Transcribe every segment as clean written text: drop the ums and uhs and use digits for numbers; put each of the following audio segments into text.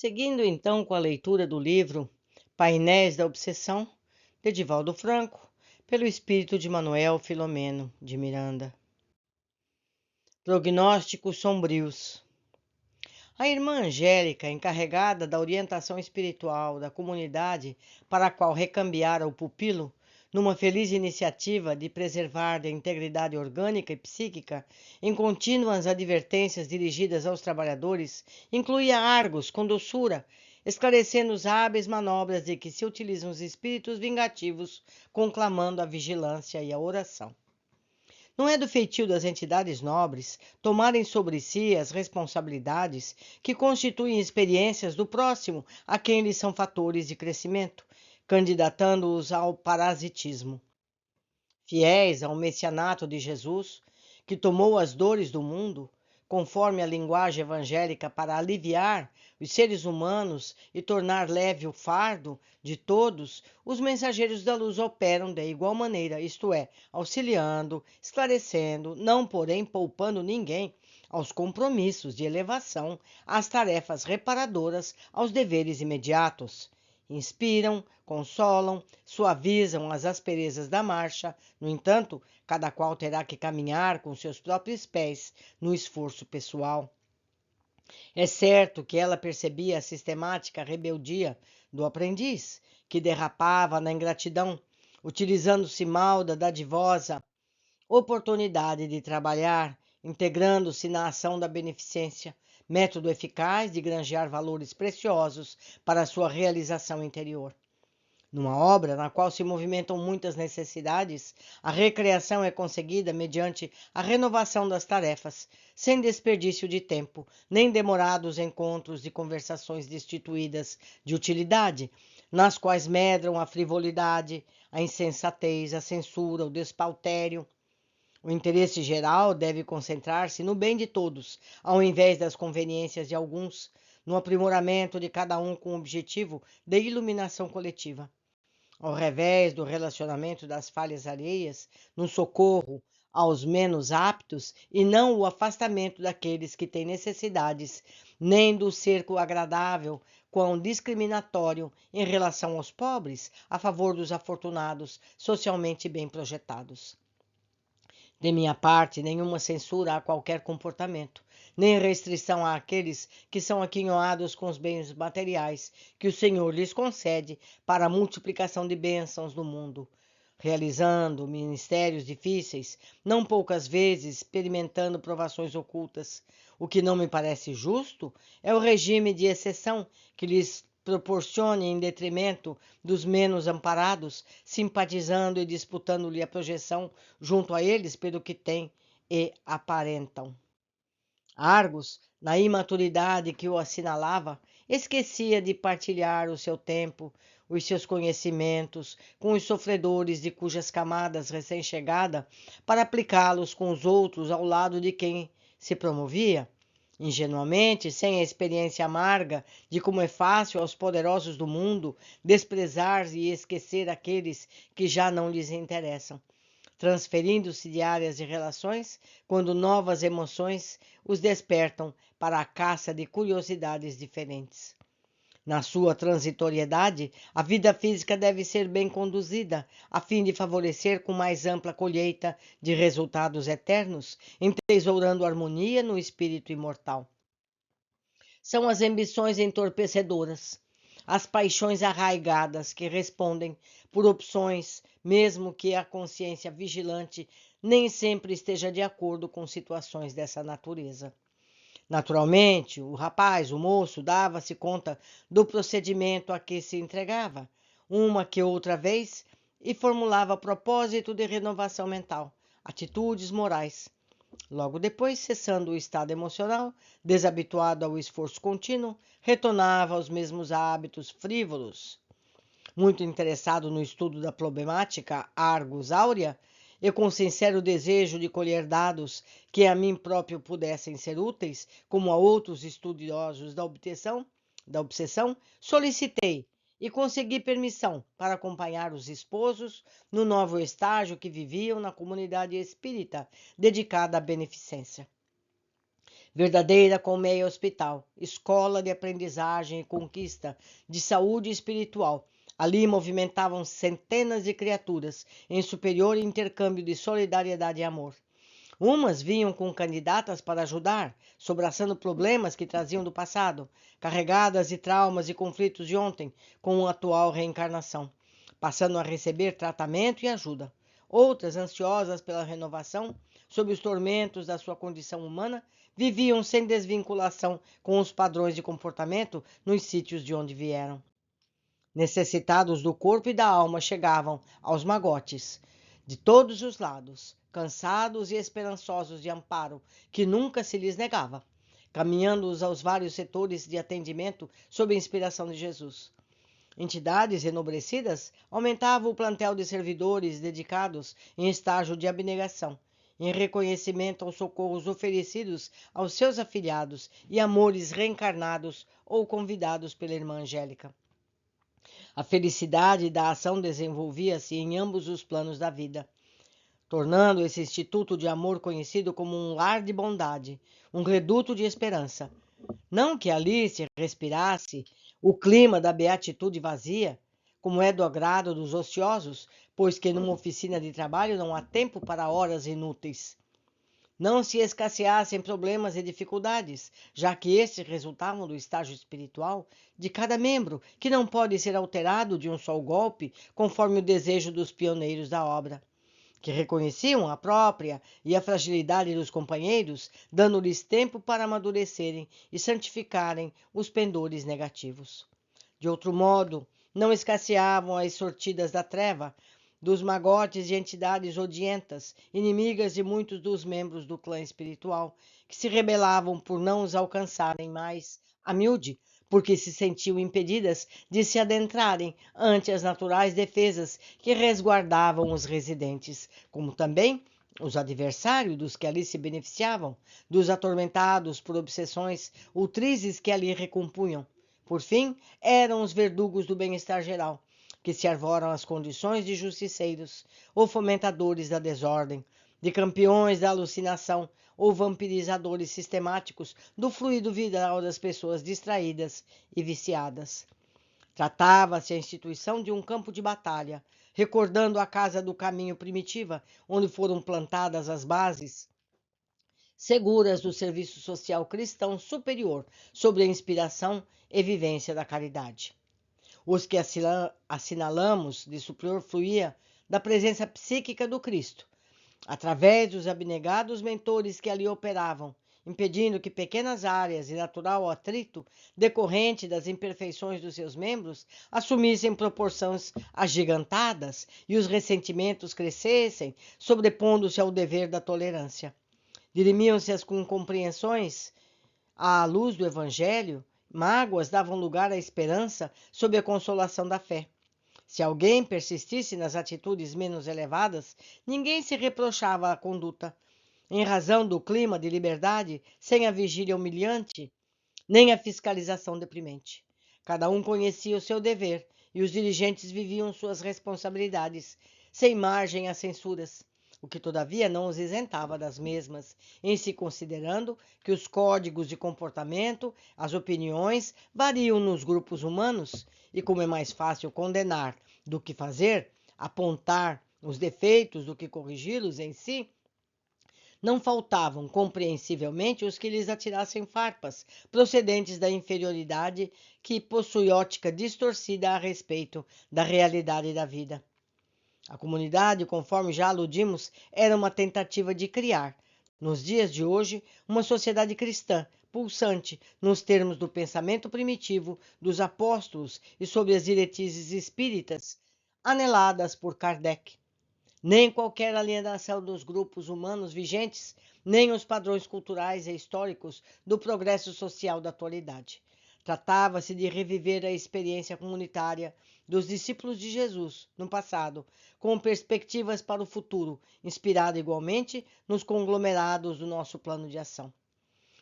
Seguindo então com a leitura do livro Painéis da Obsessão, de Divaldo Franco, pelo espírito de Manuel Filomeno de Miranda. Prognósticos sombrios. A irmã Angélica, encarregada da orientação espiritual da comunidade para a qual recambiara o pupilo, numa feliz iniciativa de preservar a integridade orgânica e psíquica, em contínuas advertências dirigidas aos trabalhadores, incluía Argos com doçura, esclarecendo as hábeis manobras de que se utilizam os espíritos vingativos, conclamando a vigilância e a oração. Não é do feitio das entidades nobres tomarem sobre si as responsabilidades que constituem experiências do próximo a quem eles são fatores de crescimento, candidatando-os ao parasitismo. Fiéis ao messianato de Jesus, que tomou as dores do mundo, conforme a linguagem evangélica, para aliviar os seres humanos e tornar leve o fardo de todos, os mensageiros da luz operam de igual maneira, isto é, auxiliando, esclarecendo, não porém poupando ninguém aos compromissos de elevação, às tarefas reparadoras, aos deveres imediatos. Inspiram, consolam, suavizam as asperezas da marcha, no entanto, cada qual terá que caminhar com seus próprios pés no esforço pessoal. É certo que ela percebia a sistemática rebeldia do aprendiz, que derrapava na ingratidão, utilizando-se mal da dadivosa oportunidade de trabalhar, integrando-se na ação da beneficência, método eficaz de granjear valores preciosos para a sua realização interior. Numa obra na qual se movimentam muitas necessidades, a recreação é conseguida mediante a renovação das tarefas, sem desperdício de tempo, nem demorados encontros e conversações destituídas de utilidade, nas quais medram a frivolidade, a insensatez, a censura, o despautério. O interesse geral deve concentrar-se no bem de todos, ao invés das conveniências de alguns, no aprimoramento de cada um com o objetivo de iluminação coletiva. Ao revés do relacionamento das falhas alheias, no socorro aos menos aptos e não o afastamento daqueles que têm necessidades, nem do cerco agradável quão discriminatório em relação aos pobres, a favor dos afortunados, socialmente bem projetados. De minha parte, nenhuma censura a qualquer comportamento, nem restrição àqueles que são aquinhoados com os bens materiais que o Senhor lhes concede para a multiplicação de bênçãos no mundo, realizando ministérios difíceis, não poucas vezes experimentando provações ocultas. O que não me parece justo é o regime de exceção que lhes proporcione em detrimento dos menos amparados, simpatizando e disputando-lhe a projeção junto a eles pelo que têm e aparentam. Argos, na imaturidade que o assinalava, esquecia de partilhar o seu tempo, os seus conhecimentos com os sofredores de cujas camadas recém-chegada, para aplicá-los com os outros ao lado de quem se promovia. Ingenuamente, sem a experiência amarga de como é fácil aos poderosos do mundo desprezar e esquecer aqueles que já não lhes interessam, transferindo-se de áreas de relações quando novas emoções os despertam para a caça de curiosidades diferentes. Na sua transitoriedade, a vida física deve ser bem conduzida, a fim de favorecer com mais ampla colheita de resultados eternos, entesourando harmonia no espírito imortal. São as ambições entorpecedoras, as paixões arraigadas que respondem por opções, mesmo que a consciência vigilante nem sempre esteja de acordo com situações dessa natureza. Naturalmente, o rapaz, o moço, dava-se conta do procedimento a que se entregava, uma que outra vez, e formulava propósito de renovação mental, atitudes morais. Logo depois, cessando o estado emocional, desabituado ao esforço contínuo, retornava aos mesmos hábitos frívolos. Muito interessado no estudo da problemática Argus Áurea, e com sincero desejo de colher dados que a mim próprio pudessem ser úteis, como a outros estudiosos da obsessão, solicitei e consegui permissão para acompanhar os esposos no novo estágio que viviam na comunidade espírita dedicada à beneficência. verdadeira colmeia hospital, escola de aprendizagem e conquista de saúde espiritual. Ali movimentavam centenas de criaturas em superior intercâmbio de solidariedade e amor. Umas vinham com candidatas para ajudar, sobraçando problemas que traziam do passado, carregadas de traumas e conflitos de ontem, com a atual reencarnação, passando a receber tratamento e ajuda. Outras, ansiosas pela renovação, sob os tormentos da sua condição humana, viviam sem desvinculação com os padrões de comportamento nos sítios de onde vieram. Necessitados do corpo e da alma, chegavam aos magotes, de todos os lados, cansados e esperançosos de amparo, que nunca se lhes negava, caminhando-os aos vários setores de atendimento sob a inspiração de Jesus. Entidades enobrecidas aumentavam o plantel de servidores dedicados em estágio de abnegação, em reconhecimento aos socorros oferecidos aos seus afilhados e amores reencarnados ou convidados pela irmã Angélica. A felicidade da ação desenvolvia-se em ambos os planos da vida, tornando esse instituto de amor conhecido como um lar de bondade, um reduto de esperança. Não que ali se respirasse o clima da beatitude vazia, como é do agrado dos ociosos, pois que numa oficina de trabalho não há tempo para horas inúteis. Não se escasseassem problemas e dificuldades, já que estes resultavam do estágio espiritual de cada membro, que não pode ser alterado de um só golpe, conforme o desejo dos pioneiros da obra, que reconheciam a própria e a fragilidade dos companheiros, dando-lhes tempo para amadurecerem e santificarem os pendores negativos. De outro modo, não escasseavam as sortidas da treva, dos magotes de entidades odientas, inimigas de muitos dos membros do clã espiritual, que se rebelavam por não os alcançarem mais a miúde, porque se sentiam impedidas de se adentrarem ante as naturais defesas que resguardavam os residentes, como também os adversários dos que ali se beneficiavam, dos atormentados por obsessões ultrizes que ali recompunham. Por fim, eram os verdugos do bem-estar geral, que se arvoram às condições de justiceiros ou fomentadores da desordem, de campeões da alucinação ou vampirizadores sistemáticos do fluido vital das pessoas distraídas e viciadas. Tratava-se a instituição de um campo de batalha, recordando a casa do caminho primitiva, onde foram plantadas as bases seguras do serviço social cristão superior, sobre a inspiração e vivência da caridade. Os que assinalamos de superior fluía da presença psíquica do Cristo, através dos abnegados mentores que ali operavam, impedindo que pequenas áreas de natural atrito, decorrente das imperfeições dos seus membros, assumissem proporções agigantadas e os ressentimentos crescessem, sobrepondo-se ao dever da tolerância. Dirimiam-se as incompreensões à luz do Evangelho, mágoas davam lugar à esperança sob a consolação da fé. Se alguém persistisse nas atitudes menos elevadas, ninguém se reprochava a conduta, em razão do clima de liberdade, sem a vigília humilhante, nem a fiscalização deprimente. Cada um conhecia o seu dever e os dirigentes viviam suas responsabilidades, sem margem a censuras, o que todavia não os isentava das mesmas, em se considerando que os códigos de comportamento, as opiniões, variam nos grupos humanos, e como é mais fácil condenar do que fazer, apontar os defeitos do que corrigi-los em si, não faltavam, compreensivelmente, os que lhes atirassem farpas, procedentes da inferioridade que possui ótica distorcida a respeito da realidade da vida. A comunidade, conforme já aludimos, era uma tentativa de criar, nos dias de hoje, uma sociedade cristã, pulsante nos termos do pensamento primitivo dos apóstolos e sob as diretrizes espíritas aneladas por Kardec. Nem qualquer alienação dos grupos humanos vigentes, nem os padrões culturais e históricos do progresso social da atualidade. Tratava-se de reviver a experiência comunitária dos discípulos de Jesus no passado, com perspectivas para o futuro, inspirada igualmente nos conglomerados do nosso plano de ação.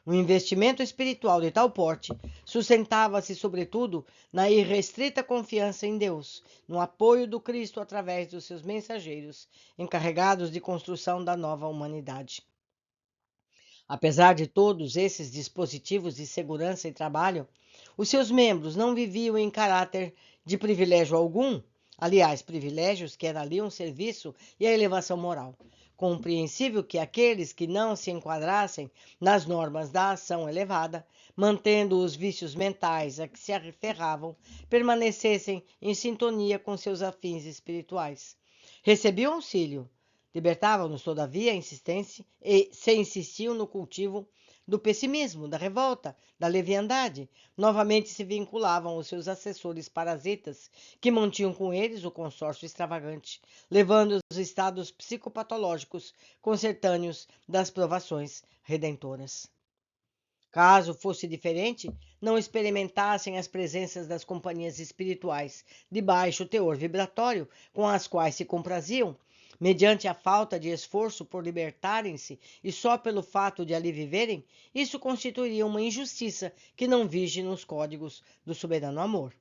O investimento espiritual de tal porte sustentava-se, sobretudo, na irrestrita confiança em Deus, no apoio do Cristo através dos seus mensageiros, encarregados de construção da nova humanidade. Apesar de todos esses dispositivos de segurança e trabalho, os seus membros não viviam em caráter de privilégio algum, aliás, privilégios que era ali um serviço e a elevação moral. Compreensível que aqueles que não se enquadrassem nas normas da ação elevada, mantendo os vícios mentais a que se aferravam, permanecessem em sintonia com seus afins espirituais. Recebiam auxílio, libertavam-nos, todavia, insistência e se insistiam no cultivo do pessimismo, da revolta, da leviandade. Novamente se vinculavam aos seus assessores parasitas, que mantinham com eles o consórcio extravagante, levando os estados psicopatológicos concertâneos das provações redentoras. Caso fosse diferente, não experimentassem as presenças das companhias espirituais de baixo teor vibratório com as quais se compraziam, mediante a falta de esforço por libertarem-se e só pelo fato de ali viverem, isso constituiria uma injustiça que não vige nos códigos do soberano amor.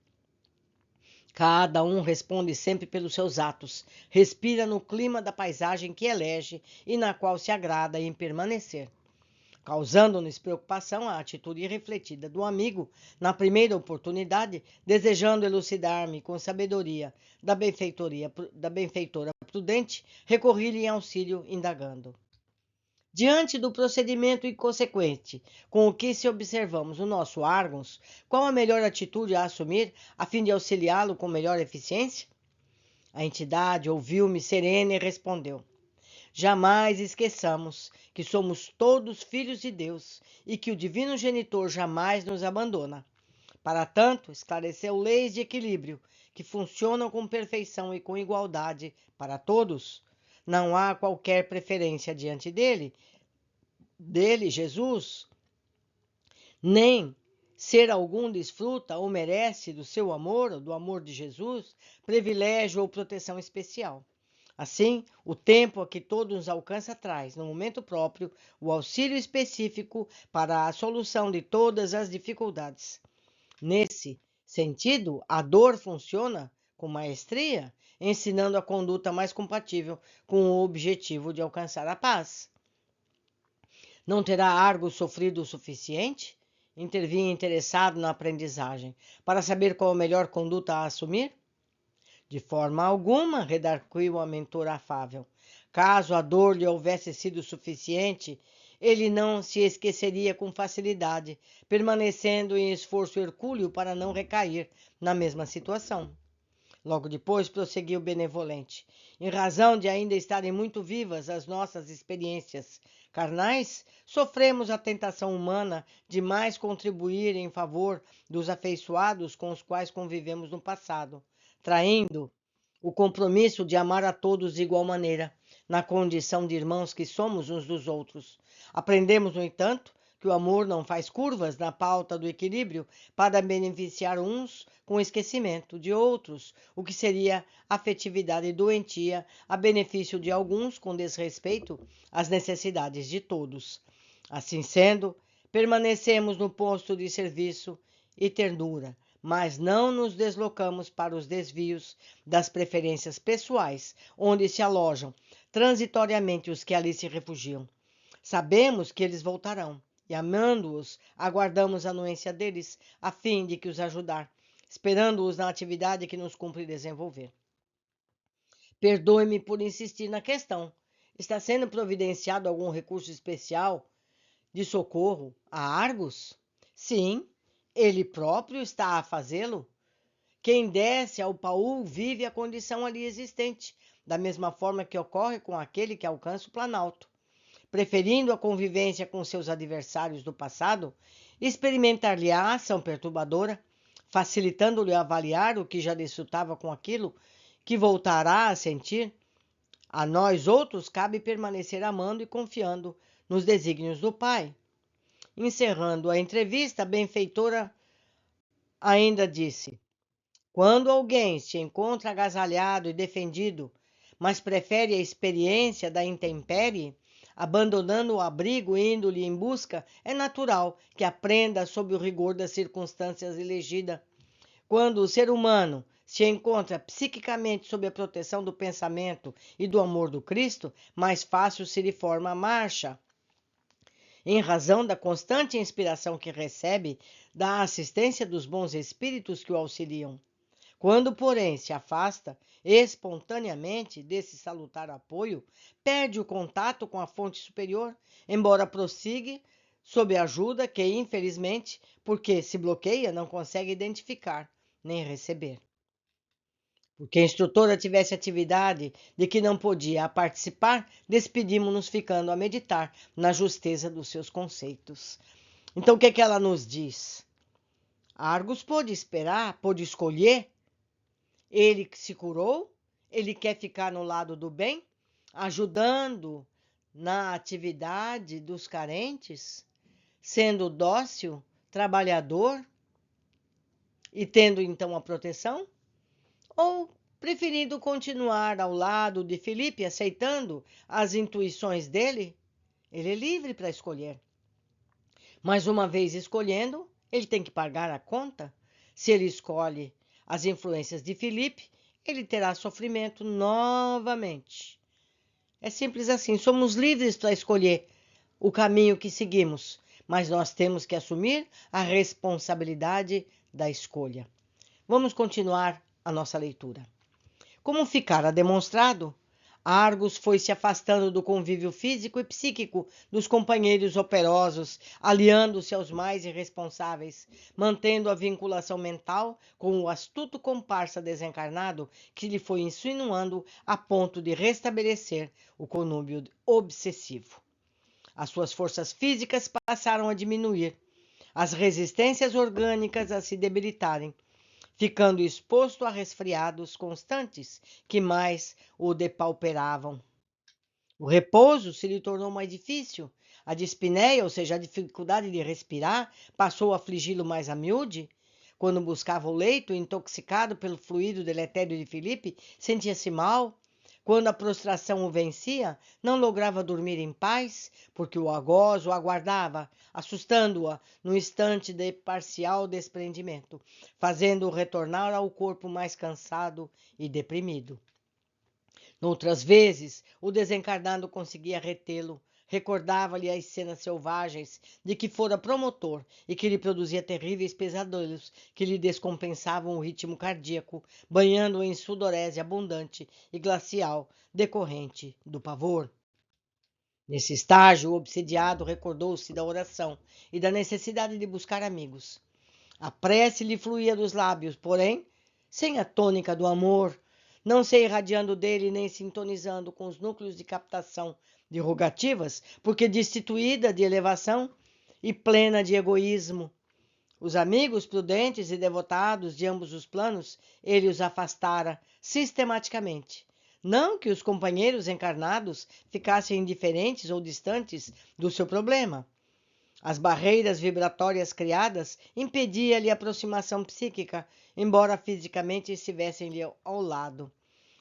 Cada um responde sempre pelos seus atos, respira no clima da paisagem que elege e na qual se agrada em permanecer, causando-nos preocupação a atitude irrefletida do amigo, na primeira oportunidade, desejando elucidar-me com sabedoria da benfeitora prudente, recorri-lhe em auxílio, indagando. Diante do procedimento inconsequente com o que se observamos o nosso Argos, qual a melhor atitude a assumir a fim de auxiliá-lo com melhor eficiência? A entidade ouviu-me serena e respondeu: jamais esqueçamos que somos todos filhos de Deus e que o Divino Genitor jamais nos abandona. Para tanto, esclareceu leis de equilíbrio que funcionam com perfeição e com igualdade para todos. Não há qualquer preferência diante dele, Jesus, nem ser algum desfruta ou merece do seu amor, ou do amor de Jesus, privilégio ou proteção especial. Assim, o tempo a que todos nos alcança traz, no momento próprio, o auxílio específico para a solução de todas as dificuldades. Nesse sentido, a dor funciona com maestria, ensinando a conduta mais compatível com o objetivo de alcançar a paz. Não terá Argos sofrido o suficiente? Intervinha interessado na aprendizagem, para saber qual a melhor conduta a assumir? De forma alguma, redarguiu a mentora afável. Caso a dor lhe houvesse sido suficiente, ele não se esqueceria com facilidade, permanecendo em esforço hercúleo para não recair na mesma situação. Logo depois, prosseguiu benevolente. Em razão de ainda estarem muito vivas as nossas experiências carnais, sofremos a tentação humana de mais contribuir em favor dos afeiçoados com os quais convivemos no passado, traindo o compromisso de amar a todos de igual maneira, na condição de irmãos que somos uns dos outros. Aprendemos, no entanto, que o amor não faz curvas na pauta do equilíbrio para beneficiar uns com esquecimento de outros, o que seria afetividade doentia a benefício de alguns com desrespeito às necessidades de todos. Assim sendo, permanecemos no posto de serviço e ternura, mas não nos deslocamos para os desvios das preferências pessoais, onde se alojam transitoriamente os que ali se refugiam. Sabemos que eles voltarão, e amando-os, aguardamos a anuência deles, a fim de que os ajudar, esperando-os na atividade que nos cumpre desenvolver. Perdoe-me por insistir na questão. Está sendo providenciado algum recurso especial de socorro a Argos? Sim, ele próprio está a fazê-lo. Quem desce ao Paul vive a condição ali existente, da mesma forma que ocorre com aquele que alcança o Planalto. Preferindo a convivência com seus adversários do passado, experimentar-lhe-á a ação perturbadora, facilitando-lhe avaliar o que já desfrutava com aquilo que voltará a sentir. A nós outros cabe permanecer amando e confiando nos desígnios do Pai. Encerrando a entrevista, a benfeitora ainda disse: quando alguém se encontra agasalhado e defendido, mas prefere a experiência da intempérie, abandonando o abrigo e indo-lhe em busca, é natural que aprenda sob o rigor das circunstâncias elegida. Quando o ser humano se encontra psiquicamente sob a proteção do pensamento e do amor do Cristo, mais fácil se lhe forma a marcha. em razão da constante inspiração que recebe da assistência dos bons espíritos que o auxiliam. Quando, porém, se afasta espontaneamente desse salutar apoio, perde o contato com a fonte superior, embora prossiga sob ajuda que, infelizmente, porque se bloqueia, não consegue identificar nem receber. Porque a instrutora tivesse atividade de que não podia participar, despedimos-nos ficando a meditar na justeza dos seus conceitos. Então, o que é que ela nos diz? Argos pôde esperar, pôde escolher. Ele se curou, ele quer ficar no lado do bem, ajudando na atividade dos carentes, sendo dócil, trabalhador e tendo então a proteção? Ou preferindo continuar ao lado de Felipe, aceitando as intuições dele? Ele é livre para escolher. Mas uma vez escolhendo, ele tem que pagar a conta. Se ele escolhe as influências de Felipe, ele terá sofrimento novamente. É simples assim, somos livres para escolher o caminho que seguimos, mas nós temos que assumir a responsabilidade da escolha. Vamos continuar a nossa leitura. Como ficara demonstrado, Argos foi se afastando do convívio físico e psíquico dos companheiros operosos, aliando-se aos mais irresponsáveis, mantendo a vinculação mental com o astuto comparsa desencarnado que lhe foi insinuando a ponto de restabelecer o conúbio obsessivo. As suas forças físicas passaram a diminuir, as resistências orgânicas a se debilitarem, ficando exposto a resfriados constantes que mais o depauperavam. O repouso se lhe tornou mais difícil. A dispneia, ou seja, a dificuldade de respirar, passou a afligi-lo mais a miúde. Quando buscava o leito, intoxicado pelo fluido deletério de Felipe, sentia-se mal. Quando a prostração o vencia, não lograva dormir em paz, porque o algoz o aguardava, assustando-a no instante de parcial desprendimento, fazendo-o retornar ao corpo mais cansado e deprimido. Noutras vezes, o desencarnado conseguia retê-lo, recordava-lhe as cenas selvagens de que fora promotor e que lhe produzia terríveis pesadelos que lhe descompensavam o ritmo cardíaco, banhando-o em sudorese abundante e glacial decorrente do pavor. Nesse estágio, o obsediado recordou-se da oração e da necessidade de buscar amigos. A prece lhe fluía dos lábios, porém, sem a tônica do amor, não se irradiando dele nem sintonizando com os núcleos de captação de rogativas, porque destituída de elevação e plena de egoísmo. Os amigos prudentes e devotados de ambos os planos, ele os afastara sistematicamente. Não que os companheiros encarnados ficassem indiferentes ou distantes do seu problema. As barreiras vibratórias criadas impediam-lhe a aproximação psíquica, embora fisicamente estivessem-lhe ao lado.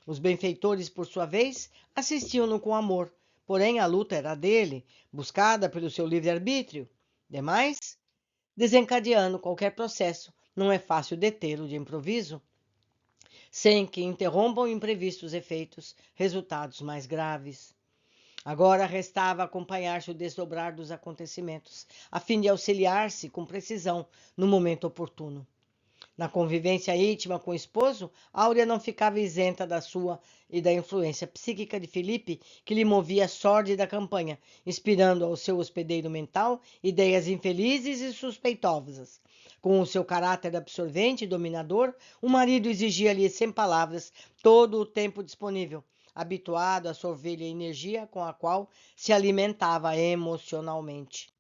Os benfeitores, por sua vez, assistiam-no com amor, porém a luta era dele, buscada pelo seu livre-arbítrio. Demais, desencadeando qualquer processo, não é fácil detê-lo de improviso, sem que interrompam imprevistos efeitos, resultados mais graves. Agora restava acompanhar-se o desdobrar dos acontecimentos, a fim de auxiliar-se com precisão no momento oportuno. Na convivência íntima com o esposo, Áurea não ficava isenta da sua e da influência psíquica de Felipe, que lhe movia a sórdida campanha, inspirando ao seu hospedeiro mental ideias infelizes e suspeitosas. Com o seu caráter absorvente e dominador, o marido exigia-lhe sem palavras todo o tempo disponível, habituado a sorver-lhe a energia com a qual se alimentava emocionalmente.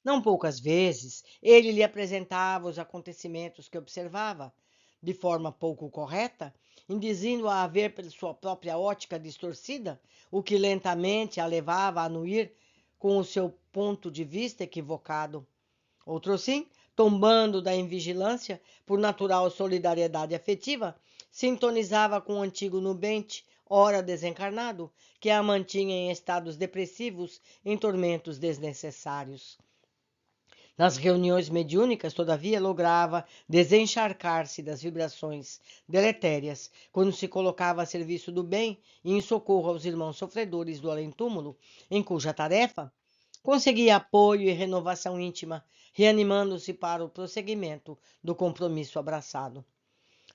Não poucas vezes, ele lhe apresentava os acontecimentos que observava, de forma pouco correta, induzindo-a a ver pela sua própria ótica distorcida, o que lentamente a levava a anuir com o seu ponto de vista equivocado. Outro sim, tombando da invigilância, por natural solidariedade afetiva, sintonizava com o antigo nubente, ora desencarnado, que a mantinha em estados depressivos, em tormentos desnecessários. Nas reuniões mediúnicas, todavia, lograva desencharcar-se das vibrações deletérias, quando se colocava a serviço do bem e em socorro aos irmãos sofredores do além-túmulo, em cuja tarefa conseguia apoio e renovação íntima, reanimando-se para o prosseguimento do compromisso abraçado.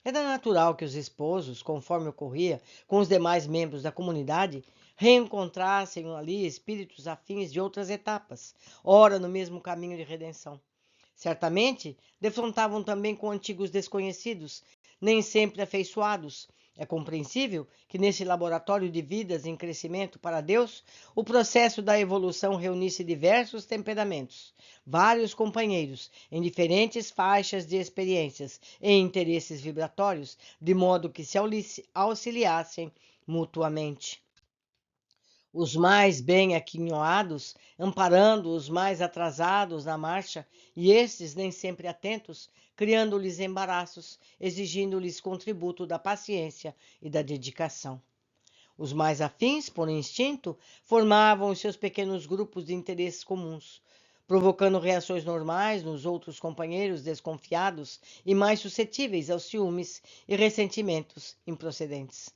Era natural que os esposos, conforme ocorria com os demais membros da comunidade, reencontrassem ali espíritos afins de outras etapas, ora no mesmo caminho de redenção. Certamente, defrontavam também com antigos desconhecidos, nem sempre afeiçoados. É compreensível que nesse laboratório de vidas em crescimento para Deus, o processo da evolução reunisse diversos temperamentos, vários companheiros, em diferentes faixas de experiências e interesses vibratórios, de modo que se auxiliassem mutuamente. Os mais bem aquinhoados, amparando os mais atrasados na marcha, e estes nem sempre atentos, criando-lhes embaraços, exigindo-lhes contributo da paciência e da dedicação. Os mais afins, por instinto, formavam os seus pequenos grupos de interesses comuns, provocando reações normais nos outros companheiros desconfiados e mais suscetíveis aos ciúmes e ressentimentos improcedentes.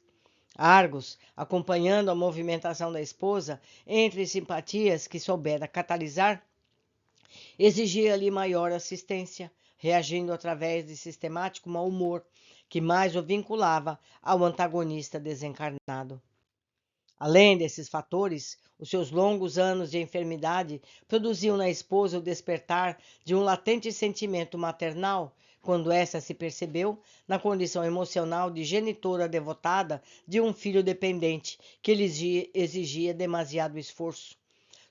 Argos, acompanhando a movimentação da esposa entre simpatias que soubera catalisar, exigia-lhe maior assistência, reagindo através de sistemático mau humor que mais o vinculava ao antagonista desencarnado. Além desses fatores, os seus longos anos de enfermidade produziam na esposa o despertar de um latente sentimento maternal, quando essa se percebeu na condição emocional de genitora devotada de um filho dependente que lhe exigia demasiado esforço.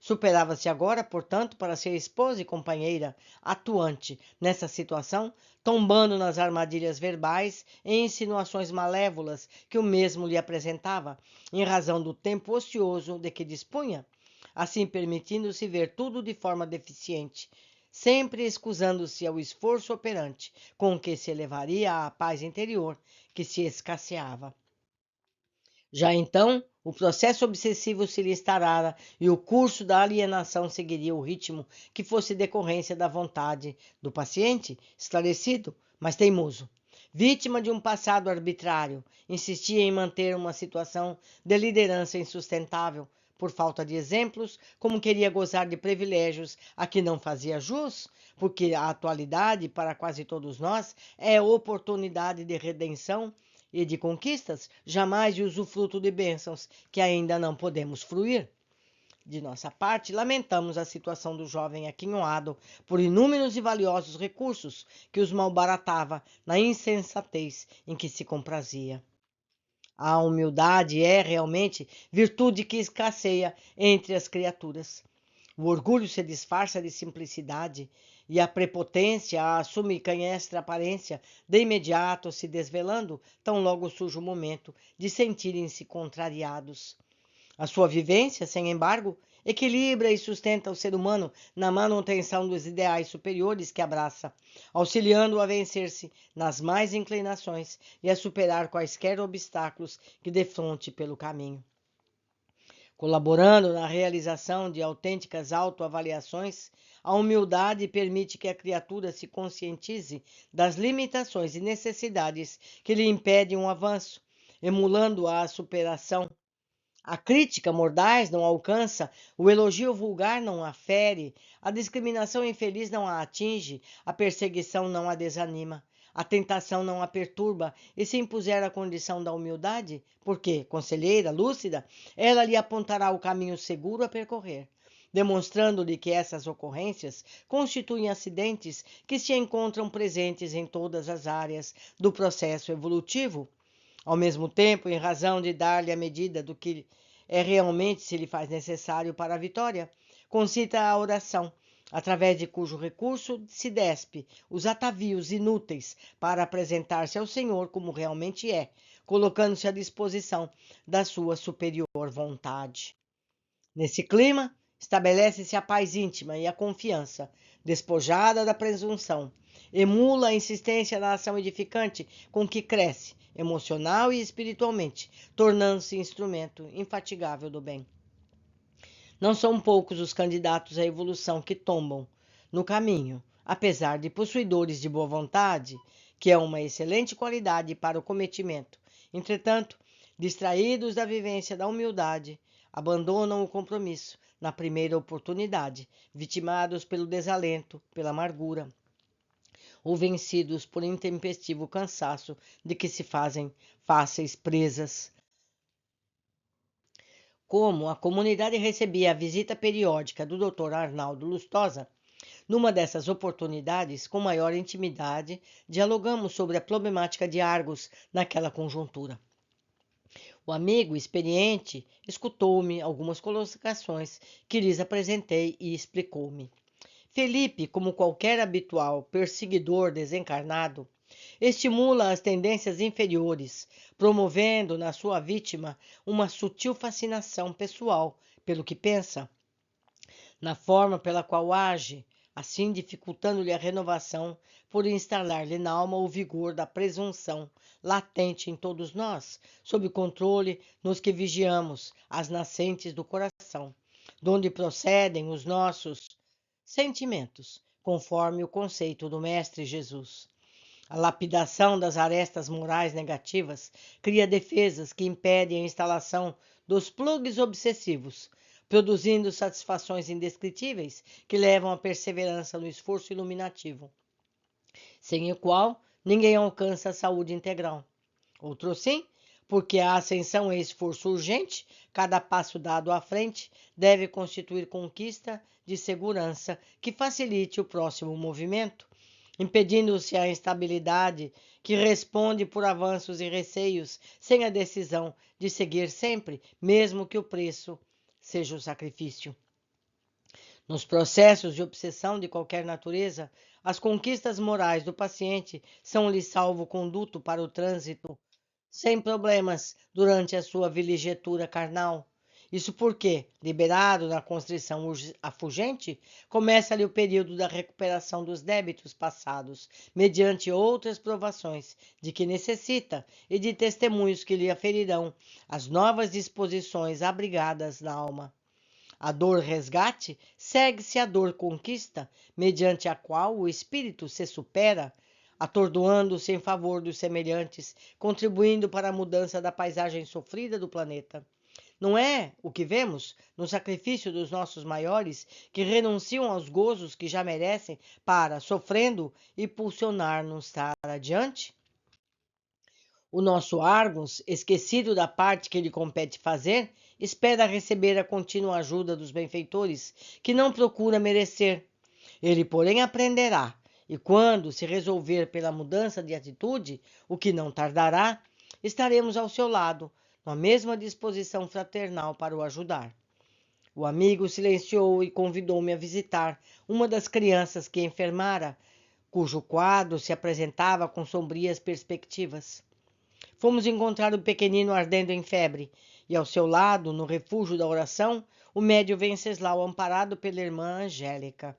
Superava-se agora, portanto, para ser esposa e companheira atuante nessa situação, tombando nas armadilhas verbais e insinuações malévolas que o mesmo lhe apresentava, em razão do tempo ocioso de que dispunha, assim permitindo-se ver tudo de forma deficiente, sempre escusando-se ao esforço operante com que se elevaria à paz interior que se escasseava. Já então, o processo obsessivo se lhe instalara e o curso da alienação seguiria o ritmo que fosse decorrência da vontade do paciente, esclarecido, mas teimoso. Vítima de um passado arbitrário, insistia em manter uma situação de liderança insustentável, por falta de exemplos, como queria gozar de privilégios a que não fazia jus, porque a atualidade, para quase todos nós, é oportunidade de redenção e de conquistas, jamais de usufruto de bênçãos que ainda não podemos fruir. De nossa parte, lamentamos a situação do jovem aquinhoado por inúmeros e valiosos recursos que os malbaratava na insensatez em que se comprazia. A humildade é realmente virtude que escasseia entre as criaturas. O orgulho se disfarça de simplicidade e a prepotência assume canhestra aparência, de imediato se desvelando, tão logo surge o momento de sentirem-se contrariados. A sua vivência, sem embargo, equilibra e sustenta o ser humano na manutenção dos ideais superiores que abraça, auxiliando-o a vencer-se nas más inclinações e a superar quaisquer obstáculos que defronte pelo caminho. Colaborando na realização de autênticas autoavaliações, a humildade permite que a criatura se conscientize das limitações e necessidades que lhe impedem um avanço, emulando a superação. A crítica mordaz não alcança, o elogio vulgar não a fere, a discriminação infeliz não a atinge, a perseguição não a desanima. A tentação não a perturba, e se impuser a condição da humildade, porque, conselheira, lúcida, ela lhe apontará o caminho seguro a percorrer, demonstrando-lhe que essas ocorrências constituem acidentes que se encontram presentes em todas as áreas do processo evolutivo. Ao mesmo tempo, em razão de dar-lhe a medida do que é realmente se lhe faz necessário para a vitória, concita a oração, através de cujo recurso se despe os atavios inúteis para apresentar-se ao Senhor como realmente é, colocando-se à disposição da sua superior vontade. Nesse clima, estabelece-se a paz íntima e a confiança, despojada da presunção, emula a insistência na ação edificante com que cresce, emocional e espiritualmente, tornando-se instrumento infatigável do bem. Não são poucos os candidatos à evolução que tombam no caminho, apesar de possuidores de boa vontade, que é uma excelente qualidade para o cometimento. Entretanto, distraídos da vivência da humildade, abandonam o compromisso, na primeira oportunidade, vitimados pelo desalento, pela amargura, ou vencidos por intempestivo cansaço de que se fazem fáceis presas. Como a comunidade recebia a visita periódica do Dr. Arnaldo Lustosa, numa dessas oportunidades, com maior intimidade, dialogamos sobre a problemática de Argos naquela conjuntura. O amigo experiente escutou-me algumas colocações que lhes apresentei e explicou-me. Felipe, como qualquer habitual perseguidor desencarnado, estimula as tendências inferiores, promovendo na sua vítima uma sutil fascinação pessoal pelo que pensa, na forma pela qual age, assim dificultando-lhe a renovação por instalar-lhe na alma o vigor da presunção, latente em todos nós, sob controle nos que vigiamos as nascentes do coração, donde procedem os nossos sentimentos, conforme o conceito do Mestre Jesus. A lapidação das arestas morais negativas cria defesas que impedem a instalação dos plugs obsessivos, produzindo satisfações indescritíveis que levam à perseverança no esforço iluminativo, sem o qual ninguém alcança a saúde integral. Outro sim, porque a ascensão é esforço urgente, cada passo dado à frente deve constituir conquista de segurança que facilite o próximo movimento, impedindo-se a instabilidade que responde por avanços e receios, sem a decisão de seguir sempre, mesmo que o preço seja o sacrifício. Nos processos de obsessão de qualquer natureza, as conquistas morais do paciente são-lhe salvo-conduto para o trânsito sem problemas durante a sua vilegiatura carnal. Isso porque, liberado da constrição afugente, começa-lhe o período da recuperação dos débitos passados, mediante outras provações de que necessita e de testemunhos que lhe aferirão as novas disposições abrigadas na alma. A dor resgate segue-se à dor conquista, mediante a qual o espírito se supera, atordoando-se em favor dos semelhantes, contribuindo para a mudança da paisagem sofrida do planeta. Não é o que vemos no sacrifício dos nossos maiores, que renunciam aos gozos que já merecem para, sofrendo, impulsionar-nos adiante? O nosso Argos, esquecido da parte que lhe compete fazer, espera receber a contínua ajuda dos benfeitores, que não procura merecer. Ele, porém, aprenderá, e quando se resolver pela mudança de atitude, o que não tardará, estaremos ao seu lado, na mesma disposição fraternal para o ajudar. O amigo silenciou e convidou-me a visitar uma das crianças que enfermara, cujo quadro se apresentava com sombrias perspectivas. Fomos encontrar o pequenino ardendo em febre, e ao seu lado, no refúgio da oração, o médio Venceslau, amparado pela irmã Angélica.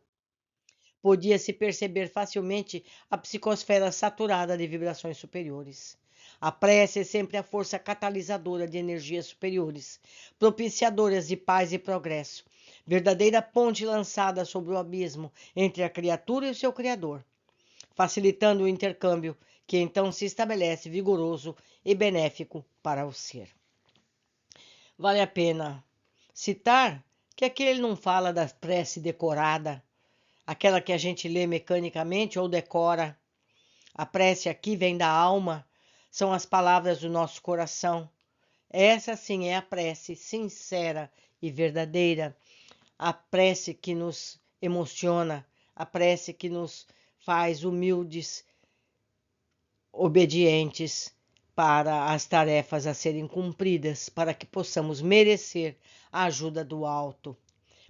Podia-se perceber facilmente a psicosfera saturada de vibrações superiores. A prece é sempre a força catalisadora de energias superiores, propiciadoras de paz e progresso, verdadeira ponte lançada sobre o abismo entre a criatura e o seu Criador, facilitando o intercâmbio que então se estabelece vigoroso e benéfico para o ser. Vale a pena citar que aqui ele não fala da prece decorada, aquela que a gente lê mecanicamente ou decora. A prece aqui vem da alma, são as palavras do nosso coração. Essa sim é a prece sincera e verdadeira, a prece que nos emociona, a prece que nos faz humildes, obedientes para as tarefas a serem cumpridas, para que possamos merecer a ajuda do alto.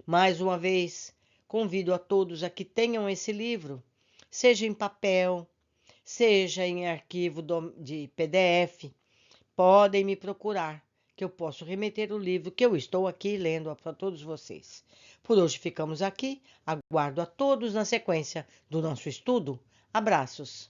Mais uma vez, convido a todos a que tenham esse livro, seja em papel, seja em arquivo de PDF. Podem me procurar, que eu posso remeter o livro que eu estou aqui lendo para todos vocês. Por hoje ficamos aqui. Aguardo a todos na sequência do nosso estudo. Abraços.